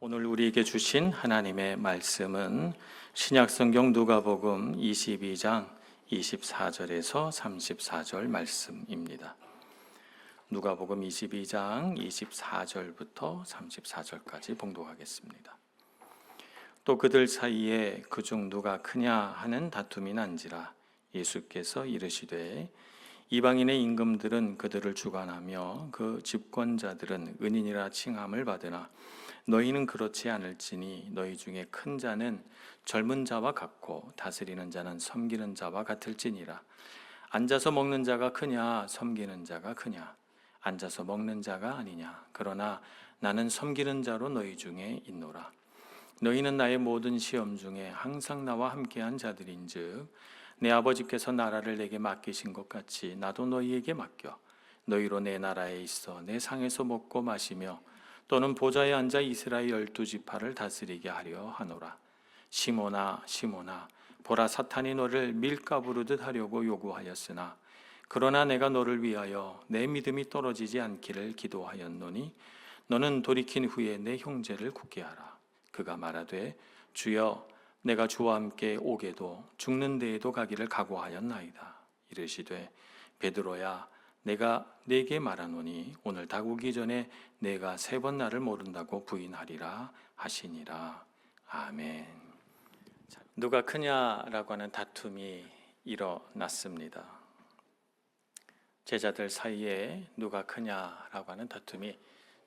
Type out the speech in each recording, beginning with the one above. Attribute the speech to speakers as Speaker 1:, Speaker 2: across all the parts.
Speaker 1: 오늘 우리에게 주신 하나님의 말씀은 신약성경 누가복음 22장 24절에서 34절 말씀입니다. 누가복음 22장 24절부터 34절까지 봉독하겠습니다. 또 그들 사이에 그중 누가 크냐 하는 다툼이 난지라 예수께서 이르시되 이방인의 임금들은 그들을 주관하며 그 집권자들은 은인이라 칭함을 받으나 너희는 그렇지 않을지니 너희 중에 큰 자는 젊은 자와 같고 다스리는 자는 섬기는 자와 같을지니라. 앉아서 먹는 자가 크냐 섬기는 자가 크냐. 앉아서 먹는 자가 아니냐. 그러나 나는 섬기는 자로 너희 중에 있노라. 너희는 나의 모든 시험 중에 항상 나와 함께한 자들인즉 내 아버지께서 나라를 내게 맡기신 것 같이 나도 너희에게 맡겨 너희로 내 나라에 있어 내 상에서 먹고 마시며 또는 보좌에 앉아 이스라엘 12지파를 다스리게 하려 하노라. 시몬아 시몬아 보라 사탄이 너를 밀가부르듯 하려고 요구하였으나 그러나 내가 너를 위하여 내 믿음이 떨어지지 않기를 기도하였노니 너는 돌이킨 후에 내 형제를 굳게 하라. 그가 말하되 주여 내가 주와 함께 오게도 죽는 데에도 가기를 각오하였나이다. 이르시되 베드로야 내가 네게 말하노니 오늘 닭우기 전에 내가 3번 나를 모른다고 부인하리라 하시니라. 아멘. 누가 크냐라고 하는 다툼이 일어났습니다. 제자들 사이에 누가 크냐라고 하는 다툼이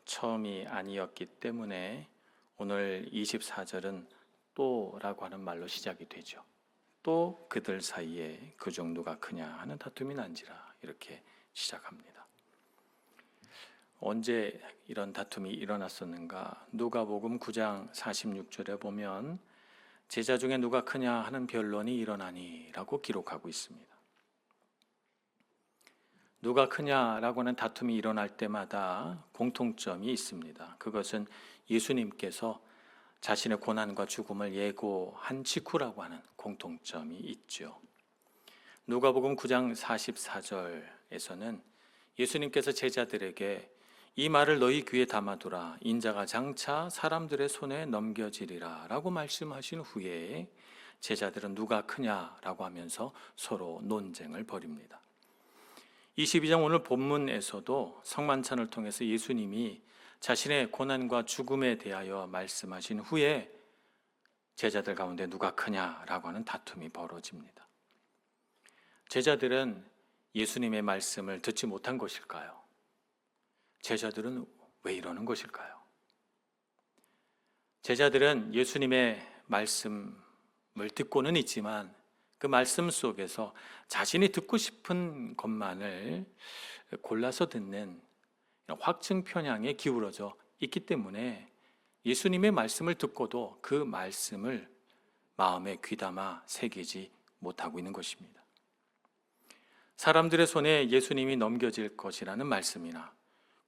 Speaker 1: 처음이 아니었기 때문에 오늘 24절은 또라고 하는 말로 시작이 되죠. 또 그들 사이에 그중 누가 크냐 하는 다툼이 난지라 이렇게 시작합니다. 언제 이런 다툼이 일어났었는가? 누가복음 9장 46절에 보면 제자 중에 누가 크냐 하는 변론이 일어나니 라고 기록하고 있습니다. 누가 크냐라고 하는 다툼이 일어날 때마다 공통점이 있습니다. 그것은 예수님께서 자신의 고난과 죽음을 예고한 직후라고 하는 공통점이 있죠. 누가복음 9장 44절에서는 예수님께서 제자들에게 이 말을 너희 귀에 담아두라. 인자가 장차 사람들의 손에 넘겨지리라 라고 말씀하신 후에 제자들은 누가 크냐라고 하면서 서로 논쟁을 벌입니다. 22장 오늘 본문에서도 성만찬을 통해서 예수님이 자신의 고난과 죽음에 대하여 말씀하신 후에 제자들 가운데 누가 크냐라고 하는 다툼이 벌어집니다. 제자들은 예수님의 말씀을 듣지 못한 것일까요? 제자들은 왜 이러는 것일까요? 제자들은 예수님의 말씀을 듣고는 있지만 그 말씀 속에서 자신이 듣고 싶은 것만을 골라서 듣는 확증 편향에 기울어져 있기 때문에 예수님의 말씀을 듣고도 그 말씀을 마음에 귀담아 새기지 못하고 있는 것입니다. 사람들의 손에 예수님이 넘겨질 것이라는 말씀이나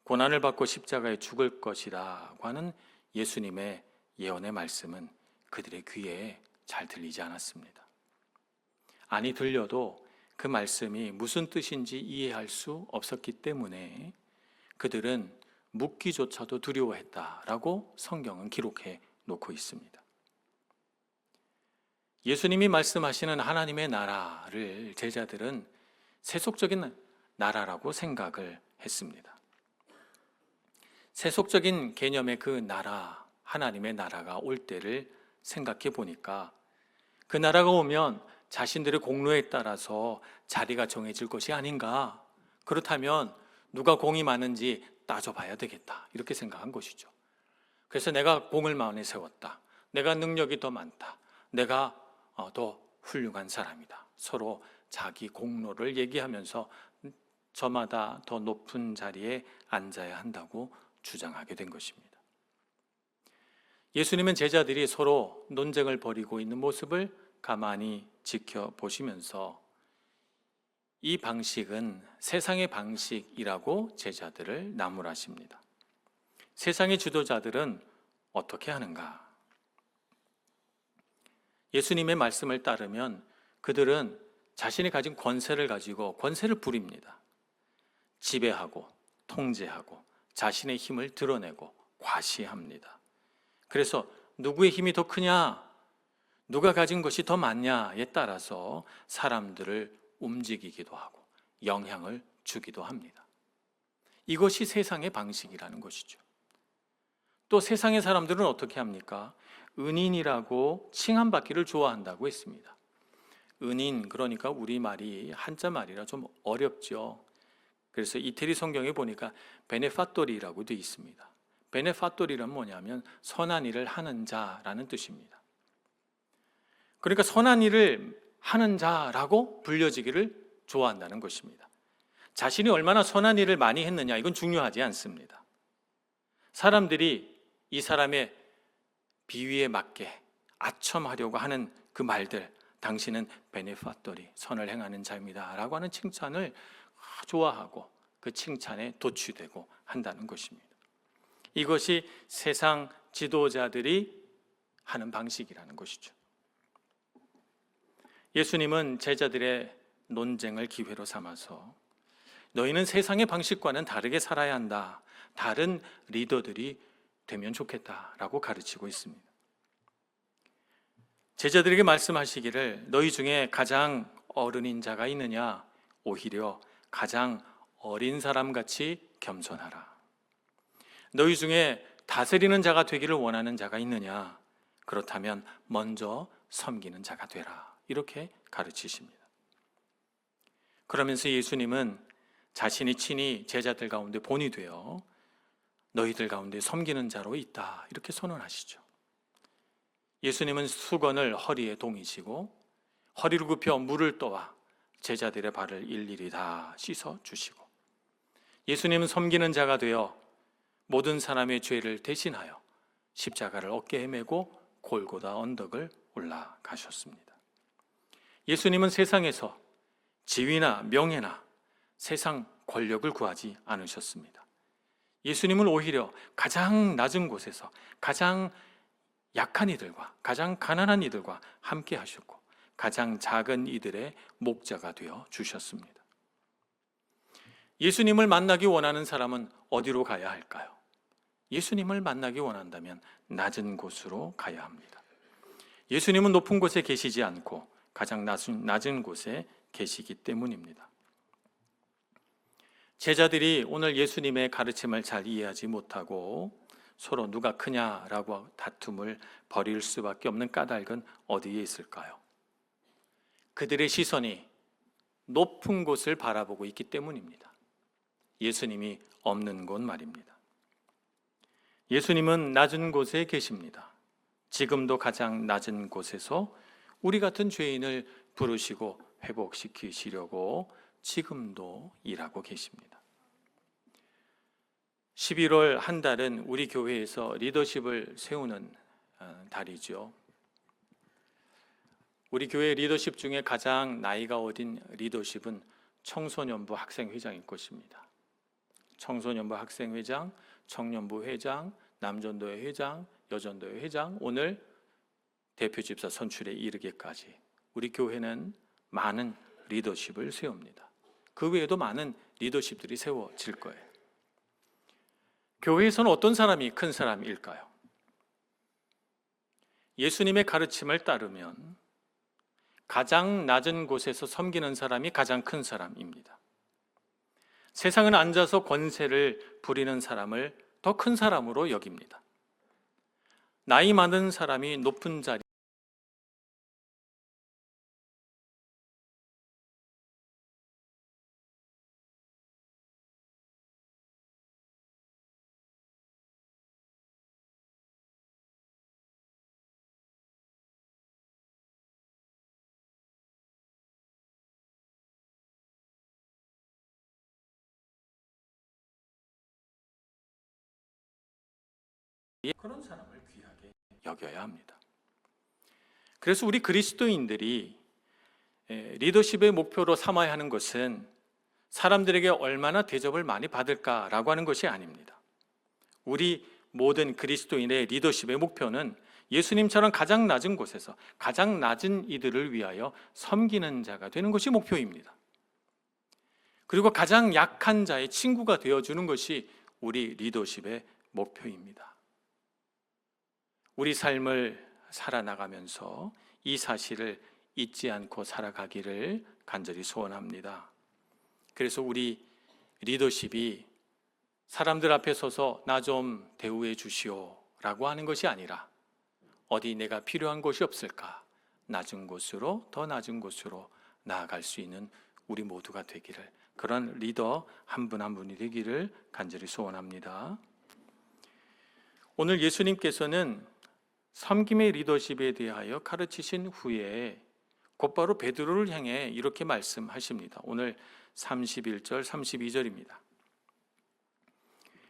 Speaker 1: 고난을 받고 십자가에 죽을 것이라고 하는 예수님의 예언의 말씀은 그들의 귀에 잘 들리지 않았습니다. 아니 들려도 그 말씀이 무슨 뜻인지 이해할 수 없었기 때문에 그들은 묻기조차도 두려워했다라고 성경은 기록해 놓고 있습니다. 예수님이 말씀하시는 하나님의 나라를 제자들은 세속적인 나라라고 생각을 했습니다. 세속적인 개념의 그 나라, 하나님의 나라가 올 때를 생각해 보니까 그 나라가 오면 자신들의 공로에 따라서 자리가 정해질 것이 아닌가. 그렇다면 누가 공이 많은지 따져봐야 되겠다 이렇게 생각한 것이죠. 그래서 내가 공을 많이 세웠다, 내가 능력이 더 많다, 내가 더 훌륭한 사람이다, 서로 자기 공로를 얘기하면서 저마다 더 높은 자리에 앉아야 한다고 주장하게 된 것입니다. 예수님은 제자들이 서로 논쟁을 벌이고 있는 모습을 가만히 지켜보시면서 이 방식은 세상의 방식이라고 제자들을 나무라십니다. 세상의 지도자들은 어떻게 하는가? 예수님의 말씀을 따르면 그들은 자신이 가진 권세를 가지고 권세를 부립니다. 지배하고 통제하고 자신의 힘을 드러내고 과시합니다. 그래서 누구의 힘이 더 크냐, 누가 가진 것이 더 많냐에 따라서 사람들을 움직이기도 하고 영향을 주기도 합니다. 이것이 세상의 방식이라는 것이죠. 또 세상의 사람들은 어떻게 합니까? 은인이라고 칭함받기를 좋아한다고 했습니다. 은인, 그러니까 우리말이 한자 말이라 좀 어렵죠. 그래서 이태리 성경에 보니까 베네파토리라고 되어 있습니다. 베네파토리란 뭐냐면 선한 일을 하는 자라는 뜻입니다. 그러니까 선한 일을 하는 자라고 불려지기를 좋아한다는 것입니다. 자신이 얼마나 선한 일을 많이 했느냐, 이건 중요하지 않습니다. 사람들이 이 사람의 비위에 맞게 아첨하려고 하는 그 말들, 당신은 베네파토리, 선을 행하는 자입니다 라고 하는 칭찬을 좋아하고 그 칭찬에 도취되고 한다는 것입니다. 이것이 세상 지도자들이 하는 방식이라는 것이죠. 예수님은 제자들의 논쟁을 기회로 삼아서 너희는 세상의 방식과는 다르게 살아야 한다, 다른 리더들이 되면 좋겠다라고 가르치고 있습니다. 제자들에게 말씀하시기를 너희 중에 가장 어른인 자가 있느냐? 오히려 가장 어린 사람같이 겸손하라. 너희 중에 다스리는 자가 되기를 원하는 자가 있느냐? 그렇다면 먼저 섬기는 자가 되라. 이렇게 가르치십니다. 그러면서 예수님은 자신이 친히 제자들 가운데 본이 되어 너희들 가운데 섬기는 자로 있다, 이렇게 선언하시죠. 예수님은 수건을 허리에 동이시고 허리를 굽혀 물을 떠와 제자들의 발을 일일이 다 씻어 주시고, 예수님은 섬기는 자가 되어 모든 사람의 죄를 대신하여 십자가를 어깨에 메고 골고다 언덕을 올라가셨습니다. 예수님은 세상에서 지위나 명예나 세상 권력을 구하지 않으셨습니다. 예수님은 오히려 가장 낮은 곳에서 가장 약한 이들과 가장 가난한 이들과 함께 하셨고 가장 작은 이들의 목자가 되어 주셨습니다. 예수님을 만나기 원하는 사람은 어디로 가야 할까요? 예수님을 만나기 원한다면 낮은 곳으로 가야 합니다. 예수님은 높은 곳에 계시지 않고 가장 낮은 곳에 계시기 때문입니다. 제자들이 오늘 예수님의 가르침을 잘 이해하지 못하고 서로 누가 크냐라고 다툼을 벌일 수밖에 없는 까닭은 어디에 있을까요? 그들의 시선이 높은 곳을 바라보고 있기 때문입니다. 예수님이 없는 곳 말입니다. 예수님은 낮은 곳에 계십니다. 지금도 가장 낮은 곳에서 우리 같은 죄인을 부르시고 회복시키시려고 지금도 일하고 계십니다. 11월 한 달은 우리 교회에서 리더십을 세우는 달이죠. 우리 교회 리더십 중에 가장 나이가 어린 리더십은 청소년부 학생회장일 것입니다. 청소년부 학생회장, 청년부 회장, 남전도회 회장, 여전도회 회장, 오늘 대표 집사 선출에 이르기까지 우리 교회는 많은 리더십을 세웁니다. 그 외에도 많은 리더십들이 세워질 거예요. 교회에서는 어떤 사람이 큰 사람일까요? 예수님의 가르침을 따르면 가장 낮은 곳에서 섬기는 사람이 가장 큰 사람입니다. 세상은 앉아서 권세를 부리는 사람을 더 큰 사람으로 여깁니다. 나이 많은 사람이 높은 자리 그런 사람을 귀하게 여겨야 합니다. 그래서 우리 그리스도인들이 리더십의 목표로 삼아야 하는 것은 사람들에게 얼마나 대접을 많이 받을까라고 하는 것이 아닙니다. 우리 모든 그리스도인의 리더십의 목표는 예수님처럼 가장 낮은 곳에서 가장 낮은 이들을 위하여 섬기는 자가 되는 것이 목표입니다. 그리고 가장 약한 자의 친구가 되어주는 것이 우리 리더십의 목표입니다. 우리 삶을 살아나가면서 이 사실을 잊지 않고 살아가기를 간절히 소원합니다. 그래서 우리 리더십이 사람들 앞에 서서 나 좀 대우해 주시오 라고 하는 것이 아니라 어디 내가 필요한 곳이 없을까? 낮은 곳으로, 더 낮은 곳으로 나아갈 수 있는 우리 모두가 되기를, 그런 리더 한 분 한 분이 되기를 간절히 소원합니다. 오늘 예수님께서는 섬김의 리더십에 대하여 가르치신 후에 곧바로 베드로를 향해 이렇게 말씀하십니다. 오늘 31절, 32절입니다.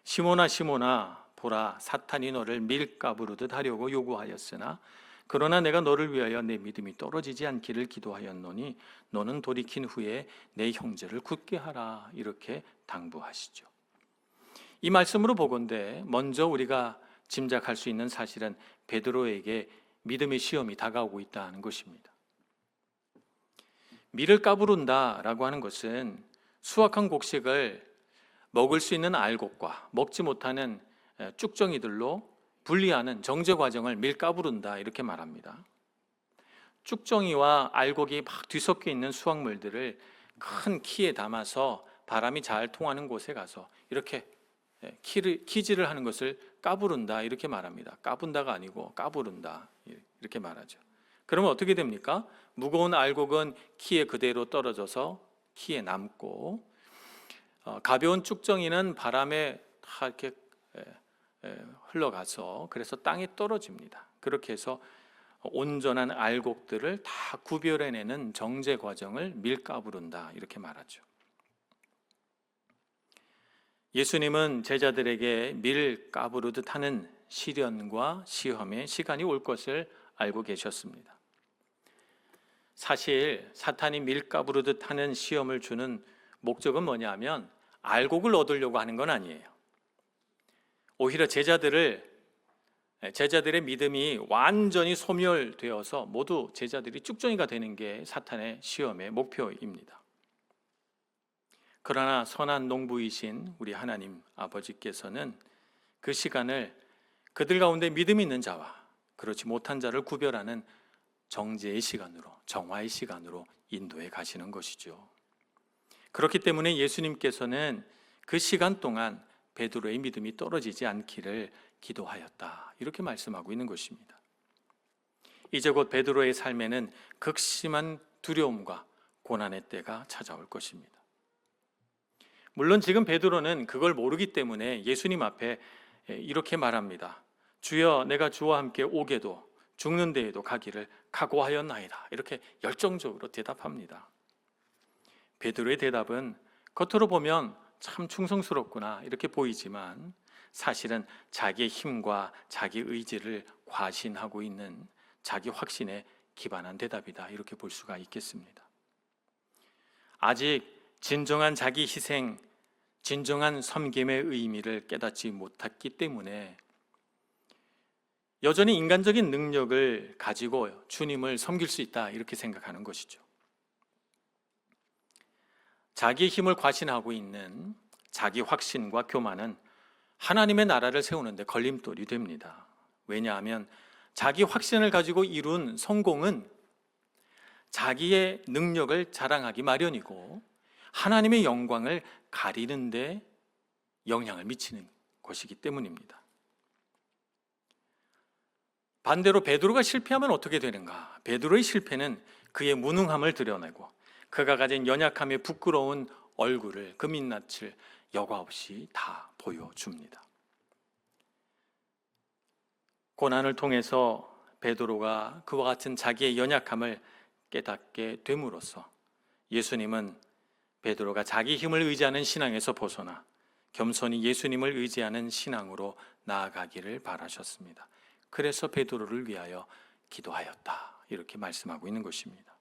Speaker 1: 시몬아 시몬아 보라, 사탄이 너를 밀가부르듯 하려고 요구하였으나 그러나 내가 너를 위하여 내 믿음이 떨어지지 않기를 기도하였노니 너는 돌이킨 후에 내 형제를 굳게 하라, 이렇게 당부하시죠. 이 말씀으로 보건대 먼저 우리가 짐작할 수 있는 사실은 베드로에게 믿음의 시험이 다가오고 있다는 것입니다. 밀을 까부른다라고 하는 것은 수확한 곡식을 먹을 수 있는 알곡과 먹지 못하는 쭉정이들로 분리하는 정제 과정을 밀 까부른다, 이렇게 말합니다. 쭉정이와 알곡이 막 뒤섞여 있는 수확물들을 큰 키에 담아서 바람이 잘 통하는 곳에 가서 이렇게 키질을 하는 것을 까부른다, 이렇게 말합니다. 까분다가 아니고 까부른다, 이렇게 말하죠. 그러면 어떻게 됩니까? 무거운 알곡은 키에 그대로 떨어져서 키에 남고, 가벼운 쭉정이는 바람에 다 이렇게 흘러가서 그래서 땅에 떨어집니다. 그렇게 해서 온전한 알곡들을 다 구별해내는 정제 과정을 밀가부른다, 이렇게 말하죠. 예수님은 제자들에게 밀가부르듯 하는 시련과 시험의 시간이 올 것을 알고 계셨습니다. 사실 사탄이 밀가부르듯 하는 시험을 주는 목적은 뭐냐면 알곡을 얻으려고 하는 건 아니에요. 오히려 제자들의 믿음이 완전히 소멸되어서 모두 제자들이 쭉정이가 되는 게 사탄의 시험의 목표입니다. 그러나 선한 농부이신 우리 하나님 아버지께서는 그 시간을 그들 가운데 믿음 있는 자와 그렇지 못한 자를 구별하는 정죄의 시간으로, 정화의 시간으로 인도해 가시는 것이죠. 그렇기 때문에 예수님께서는 그 시간 동안 베드로의 믿음이 떨어지지 않기를 기도하였다, 이렇게 말씀하고 있는 것입니다. 이제 곧 베드로의 삶에는 극심한 두려움과 고난의 때가 찾아올 것입니다. 물론 지금 베드로는 그걸 모르기 때문에 예수님 앞에 이렇게 말합니다. 주여, 내가 주와 함께 오게도 죽는 데에도 가기를 각오하였나이다, 이렇게 열정적으로 대답합니다. 베드로의 대답은 겉으로 보면 참 충성스럽구나 이렇게 보이지만 사실은 자기의 힘과 자기 의지를 과신하고 있는 자기 확신에 기반한 대답이다, 이렇게 볼 수가 있겠습니다. 아직 진정한 자기 희생, 진정한 섬김의 의미를 깨닫지 못했기 때문에 여전히 인간적인 능력을 가지고 주님을 섬길 수 있다, 이렇게 생각하는 것이죠. 자기의 힘을 과신하고 있는 자기 확신과 교만은 하나님의 나라를 세우는 데 걸림돌이 됩니다. 왜냐하면 자기 확신을 가지고 이룬 성공은 자기의 능력을 자랑하기 마련이고 하나님의 영광을 가리는 데 영향을 미치는 것이기 때문입니다. 반대로 베드로가 실패하면 어떻게 되는가? 베드로의 실패는 그의 무능함을 드러내고 그가 가진 연약함의 부끄러운 얼굴을, 그 민낯을 여과 없이 다 보여줍니다. 고난을 통해서 베드로가 그와 같은 자기의 연약함을 깨닫게 됨으로써 예수님은 베드로가 자기 힘을 의지하는 신앙에서 벗어나 겸손히 예수님을 의지하는 신앙으로 나아가기를 바라셨습니다. 그래서 베드로를 위하여 기도하였다, 이렇게 말씀하고 있는 것입니다.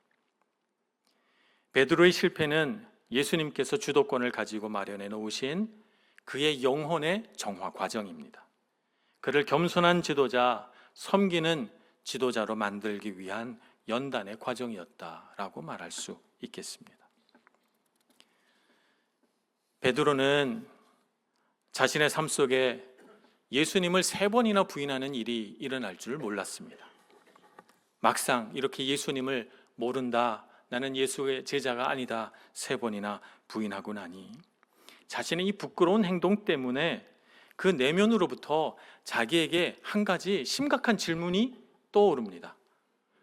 Speaker 1: 베드로의 실패는 예수님께서 주도권을 가지고 마련해 놓으신 그의 영혼의 정화 과정입니다. 그를 겸손한 지도자, 섬기는 지도자로 만들기 위한 연단의 과정이었다라고 말할 수 있겠습니다. 베드로는 자신의 삶 속에 예수님을 3번이나 부인하는 일이 일어날 줄 몰랐습니다. 막상 이렇게 예수님을 모른다, 나는 예수의 제자가 아니다 3번이나 부인하고 나니 자신의 이 부끄러운 행동 때문에 그 내면으로부터 자기에게 한 가지 심각한 질문이 떠오릅니다.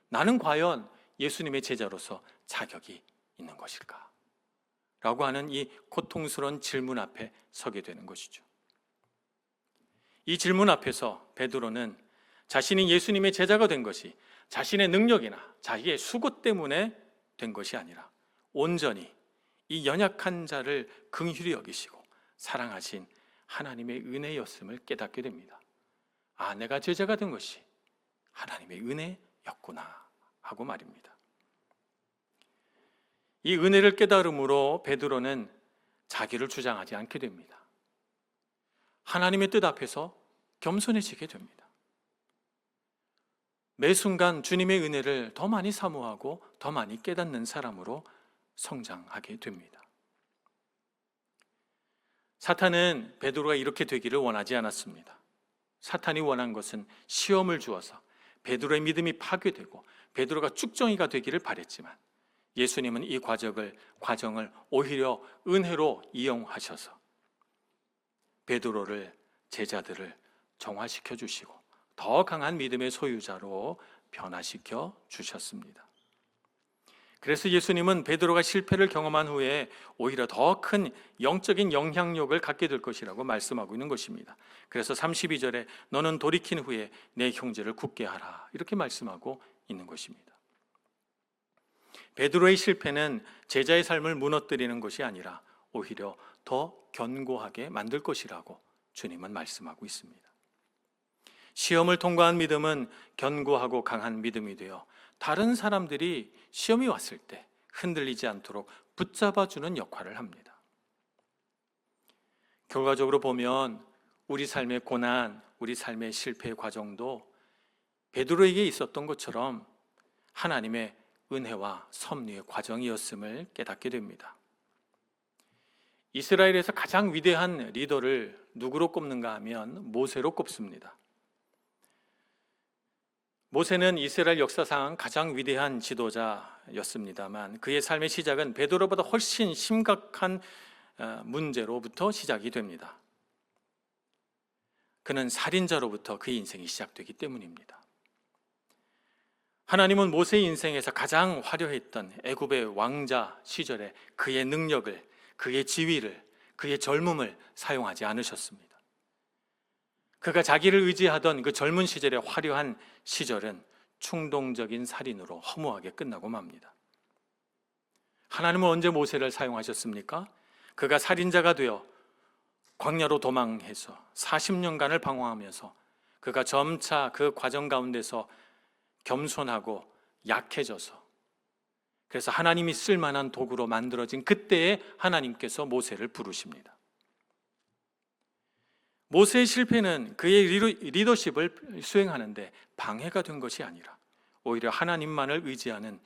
Speaker 1: 나는 과연 예수님의 제자로서 자격이 있는 것일까? 라고 하는 이 고통스러운 질문 앞에 서게 되는 것이죠. 이 질문 앞에서 베드로는 자신이 예수님의 제자가 된 것이 자신의 능력이나 자기의 수고 때문에 된 것이 아니라 온전히 이 연약한 자를 긍휼히 여기시고 사랑하신 하나님의 은혜였음을 깨닫게 됩니다. 아, 내가 제자가 된 것이 하나님의 은혜였구나 하고 말입니다. 이 은혜를 깨달음으로 베드로는 자기를 주장하지 않게 됩니다. 하나님의 뜻 앞에서 겸손해지게 됩니다. 매 순간 주님의 은혜를 더 많이 사모하고 더 많이 깨닫는 사람으로 성장하게 됩니다. 사탄은 베드로가 이렇게 되기를 원하지 않았습니다. 사탄이 원한 것은 시험을 주어서 베드로의 믿음이 파괴되고 베드로가 쭉정이가 되기를 바랬지만 예수님은 이 과정을 오히려 은혜로 이용하셔서 베드로를, 제자들을 정화시켜 주시고 더 강한 믿음의 소유자로 변화시켜 주셨습니다. 그래서 예수님은 베드로가 실패를 경험한 후에 오히려 더 큰 영적인 영향력을 갖게 될 것이라고 말씀하고 있는 것입니다. 그래서 32절에 너는 돌이킨 후에 내 형제를 굳게 하라 이렇게 말씀하고 있는 것입니다. 베드로의 실패는 제자의 삶을 무너뜨리는 것이 아니라 오히려 더 견고하게 만들 것이라고 주님은 말씀하고 있습니다. 시험을 통과한 믿음은 견고하고 강한 믿음이 되어 다른 사람들이 시험이 왔을 때 흔들리지 않도록 붙잡아주는 역할을 합니다. 결과적으로 보면 우리 삶의 고난, 우리 삶의 실패의 과정도 베드로에게 있었던 것처럼 하나님의 은혜와 섭리의 과정이었음을 깨닫게 됩니다. 이스라엘에서 가장 위대한 리더를 누구로 꼽는가 하면 모세로 꼽습니다. 모세는 이스라엘 역사상 가장 위대한 지도자였습니다만 그의 삶의 시작은 베드로보다 훨씬 심각한 문제로부터 시작이 됩니다. 그는 살인자로부터 그의 인생이 시작되기 때문입니다. 하나님은 모세의 인생에서 가장 화려했던 애굽의 왕자 시절에 그의 능력을, 그의 지위를, 그의 젊음을 사용하지 않으셨습니다. 그가 자기를 의지하던 그 젊은 시절의 화려한 시절은 충동적인 살인으로 허무하게 끝나고 맙니다. 하나님은 언제 모세를 사용하셨습니까? 그가 살인자가 되어 광야로 도망해서 40년간을 방황하면서 그가 점차 그 과정 가운데서 겸손하고 약해져서 그래서 하나님이 쓸만한 도구로 만들어진 그때에 하나님께서 모세를 부르십니다. 모세의 실패는 그의 리더십을 수행하는데 방해가 된 것이 아니라 오히려 하나님만을 의지하는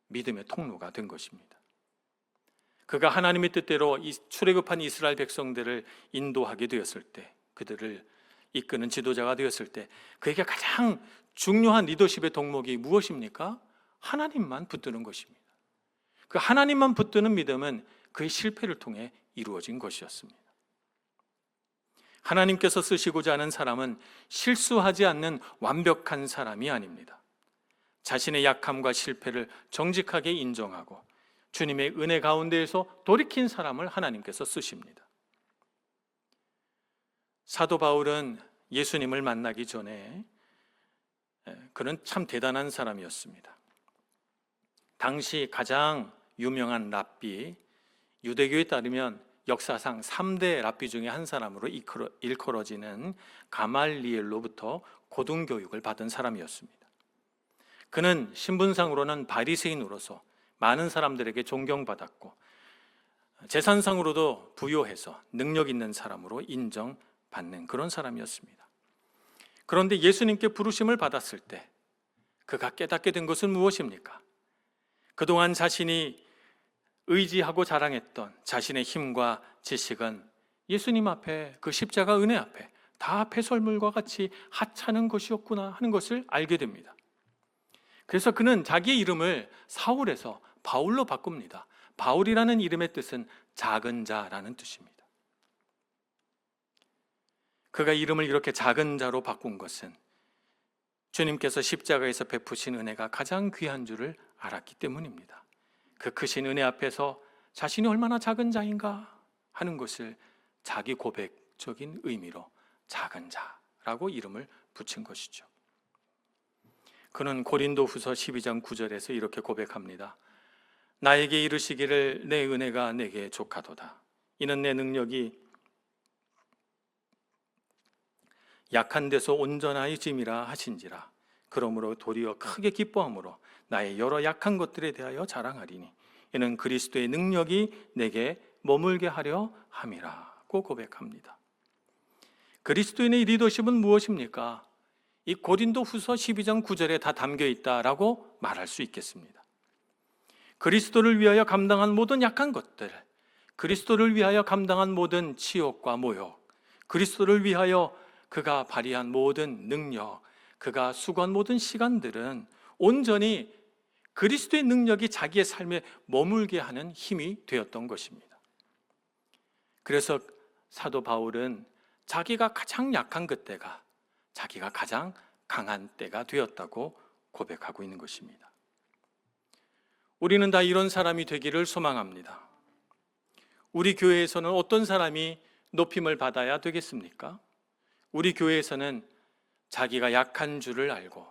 Speaker 1: 믿음의 통로가 된 것입니다. 그가 하나님의 뜻대로 출애굽한 이스라엘 백성들을 인도하게 되었을 때, 그들을 이끄는 지도자가 되었을 때 그에게 가장 중요한 리더십의 덕목이 무엇입니까? 하나님만 붙드는 것입니다. 그 하나님만 붙드는 믿음은 그의 실패를 통해 이루어진 것이었습니다. 하나님께서 쓰시고자 하는 사람은 실수하지 않는 완벽한 사람이 아닙니다. 자신의 약함과 실패를 정직하게 인정하고 주님의 은혜 가운데에서 돌이킨 사람을 하나님께서 쓰십니다. 사도 바울은 예수님을 만나기 전에 그는 참 대단한 사람이었습니다. 당시 가장 유명한 랍비, 유대교에 따르면 역사상 3대 랍비 중에 한 사람으로 일컬어지는 가말리엘로부터 고등교육을 받은 사람이었습니다. 그는 신분상으로는 바리새인으로서 많은 사람들에게 존경받았고 재산상으로도 부요해서 능력 있는 사람으로 인정받는 그런 사람이었습니다. 그런데 예수님께 부르심을 받았을 때 그가 깨닫게 된 것은 무엇입니까? 그동안 자신이 의지하고 자랑했던 자신의 힘과 지식은 예수님 앞에, 그 십자가 은혜 앞에 다 배설물과 같이 하찮은 것이었구나 하는 것을 알게 됩니다. 그래서 그는 자기의 이름을 사울에서 바울로 바꿉니다. 바울이라는 이름의 뜻은 작은 자라는 뜻입니다. 그가 이름을 이렇게 작은 자로 바꾼 것은 주님께서 십자가에서 베푸신 은혜가 가장 귀한 줄을 알았기 때문입니다. 그 크신 은혜 앞에서 자신이 얼마나 작은 자인가 하는 것을 자기 고백적인 의미로 작은 자라고 이름을 붙인 것이죠. 그는 고린도후서 12장 9절에서 이렇게 고백합니다. 나에게 이르시기를 내 은혜가 내게 족하도다. 이는 내 능력이 약한 데서 온전하여짐이라 하신지라. 그러므로 도리어 크게 기뻐함으로 나의 여러 약한 것들에 대하여 자랑하리니 이는 그리스도의 능력이 내게 머물게 하려 함이라고 고백합니다. 그리스도인의 리더십은 무엇입니까? 이 고린도후서 12장 9절에 다 담겨 있다라고 말할 수 있겠습니다. 그리스도를 위하여 감당한 모든 약한 것들, 그리스도를 위하여 감당한 모든 치욕과 모욕, 그리스도를 위하여 그가 발휘한 모든 능력, 그가 수고한 모든 시간들은 온전히 그리스도의 능력이 자기의 삶에 머물게 하는 힘이 되었던 것입니다. 그래서 사도 바울은 자기가 가장 약한 그때가 자기가 가장 강한 때가 되었다고 고백하고 있는 것입니다. 우리는 다 이런 사람이 되기를 소망합니다. 우리 교회에서는 어떤 사람이 높임을 받아야 되겠습니까? 우리 교회에서는 자기가 약한 줄을 알고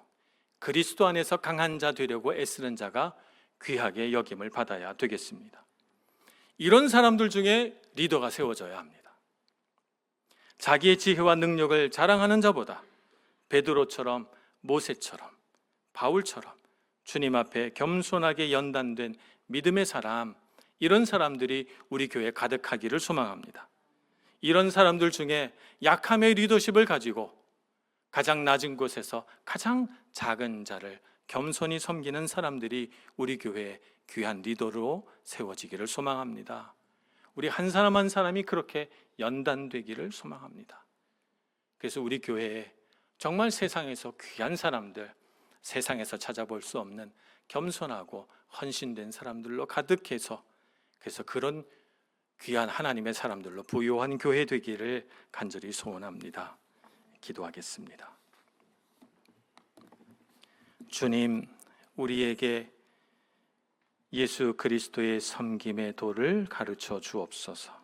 Speaker 1: 그리스도 안에서 강한 자 되려고 애쓰는 자가 귀하게 여김을 받아야 되겠습니다. 이런 사람들 중에 리더가 세워져야 합니다. 자기의 지혜와 능력을 자랑하는 자보다 베드로처럼, 모세처럼, 바울처럼 주님 앞에 겸손하게 연단된 믿음의 사람, 이런 사람들이 우리 교회에 가득하기를 소망합니다. 이런 사람들 중에 약함의 리더십을 가지고 가장 낮은 곳에서 가장 작은 자를 겸손히 섬기는 사람들이 우리 교회의 귀한 리더로 세워지기를 소망합니다. 우리 한 사람 한 사람이 그렇게 연단되기를 소망합니다. 그래서 우리 교회에 정말 세상에서 귀한 사람들, 세상에서 찾아볼 수 없는 겸손하고 헌신된 사람들로 가득해서, 그래서 그런 귀한 하나님의 사람들로 부요한 교회 되기를 간절히 소원합니다. 기도하겠습니다. 주님, 우리에게 예수 그리스도의 섬김의 도를 가르쳐 주옵소서.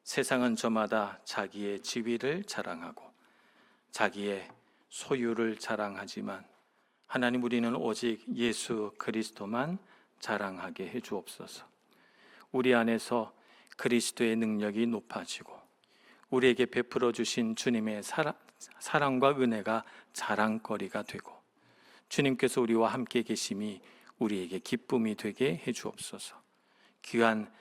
Speaker 1: 세상은 저마다 자기의 지위를 자랑하고 자기의 소유를 자랑하지만 하나님, 우리는 오직 예수 그리스도만 자랑하게 해 주옵소서. 우리 안에서 그리스도의 능력이 높아지고 우리에게 베풀어 주신 주님의 사랑과 은혜가 자랑거리가 되고 주님께서 우리와 함께 계심이 우리에게 기쁨이 되게 해 주옵소서. 귀한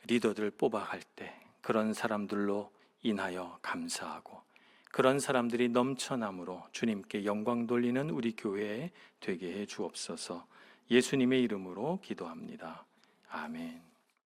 Speaker 1: 리더들 뽑아갈 때 그런 사람들로 인하여 감사하고 그런 사람들이 넘쳐남으로 주님께 영광 돌리는 우리 교회 되게 해 주옵소서. 예수님의 이름으로 기도합니다. 아멘.